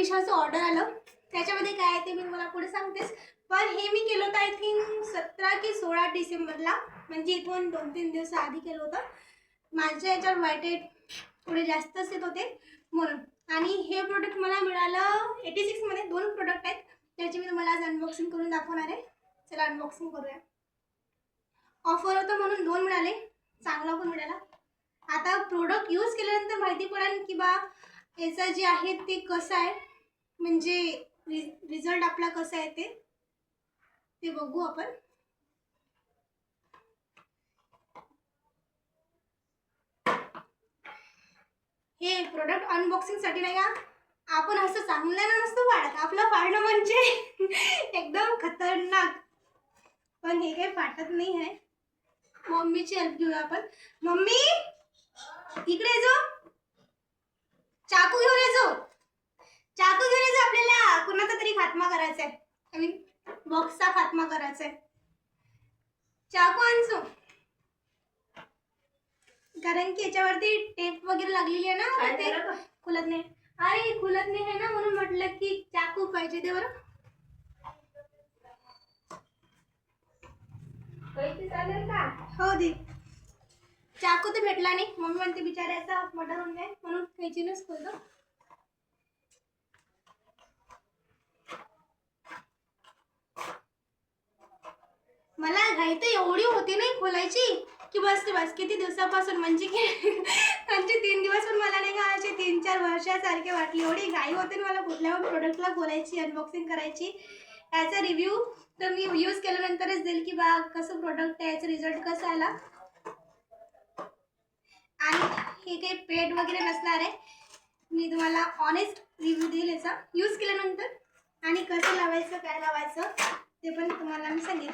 मिशोचं order आलं, त्याच्यामध्ये काय आहे ते मी तुम्हाला पुढे सांगतेच. पण हे मी केलं होतं आय थिंक 17 की 16 डिसेंबरला, म्हणजे इथून 2-3 दिवस आधी केलं होतं. माझ्या याच्यावर व्हाईटेड थोडे जास्तच येत होते म्हणून. आणि हे प्रोडक्ट मला मिळालं 86 मध्ये. 2 प्रोडक्ट आहेत, त्याची मी तुम्हाला आज अनबॉक्सिंग करून दाखवणार आहे. चला अनबॉक्सिंग करूया. ऑफर होतं म्हणून 2 मिळाले, चांगला पण मिळाला. आता प्रोडक्ट यूज केल्यानंतर माहिती पडेल की बा याचं जे आहे ते कसं आहे, म्हणजे रिझल्ट आपला कसा आहे ते बघू आपण. हे प्रोडक्ट अनबॉक्सिंगसाठी नाही का, आपण असं चांगल्यानं नसतं फाडत. आपलं फाडणं म्हणजे एकदम खतरनाक. पण हे काही फाटत नाही आहे. मम्मीची हेल्प घेऊया आपण. मम्मी इकडे येजो, चाकू घेऊन येजो. चाकू घेऊन येजो, आपल्याला कुणाचा तरी खात्मा करायचा आहे. आय मीन बॉक्सचा खात्मा करायचा आहे. चाकू आणजो, कारण की याच्यावरती टेप वगैरे लागलेली आहे ना, ते खुलत नाही. अरे खुलत नाही आहे ना, म्हणून म्हटलं की चाकू पाहिजे. ते बरं चालेल का? हो दे. चाकू तर भेटला नाही. मम्मी म्हणते बिचाऱ्याचा मर्डर होऊन जाईल म्हणून कैचीनच खोलतो. मला घाई तर एवढी होती नाही खोलायची की बस किती दिवसापासून, म्हणजे की 3 दिवस पण मला नाही का, 3-4 वर्षासारखे वाटले. एवढी घाई होते मला कुठल्या प्रोडक्टला खोलायची, अनबॉक्सिंग करायची. याचा रिव्ह्यू तर मी यूज केल्यानंतरच देईल की बा कसं प्रोडक्ट आहे, याचा रिझल्ट कसा आला. आणि हे काही पेड वगैरे नसणार आहे. मी तुम्हाला ऑनेस्ट रिव्ह्यू देईल याचा यूज केल्यानंतर, आणि कसं लावायचं काय लावायचं ते पण तुम्हाला मी सांगेन.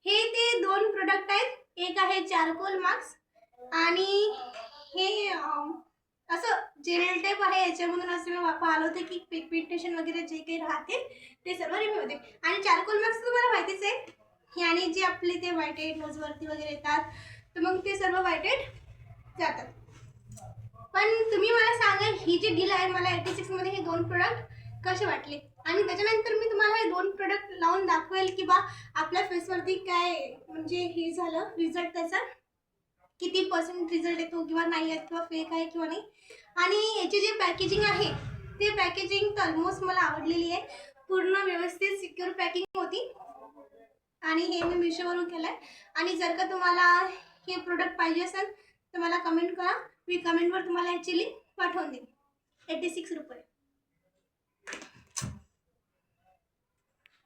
हे ते 2 प्रोडक्ट आहेत. एक आहे चारकोल मास्क आणि हे असं जेल टाईप आहे. याच्यामधून असं मी पाहिलं होतं की पिगमेंटेशन वगैरे जे काही राहते ते सर्व रिमूव्ह होते. आणि चारकोल मास्क तुम्हाला माहितीच आहे, आणि जे आपले ते व्हाईटेड नोजवरती वगैरे येतात तर मग ते सर्व व्हाईटेड जातात. पण तुम्ही मला सांगा, ही जी डील आहे मला 86 मध्ये हे 2 प्रोडक्ट कसे वाटले, आणि त्याच्यानंतर मी तुम्हाला हे 2 प्रोडक्ट लावून दाखवेल की बा आपल्या फेसवरती काय म्हणजे हे झालं रिझल्ट, त्याचा किती % रिझल्ट येतो किंवा नाही येत, किंवा फेक आहे किंवा नाही. आणि याची जी पॅकेजिंग आहे ते पॅकेजिंग तर ऑलमोस्ट मला आवडलेली आहे. पूर्ण व्यवस्थित सिक्युअर पॅकिंग होती. आणि हे मी मिशोवरून केलं आहे. आणि जर का तुम्हाला हे प्रोडक्ट पाहिजे असेल तर मला कमेंट करा, मी कमेंटवर तुम्हाला याची लिंक पाठवून देईन. 86 रुपये.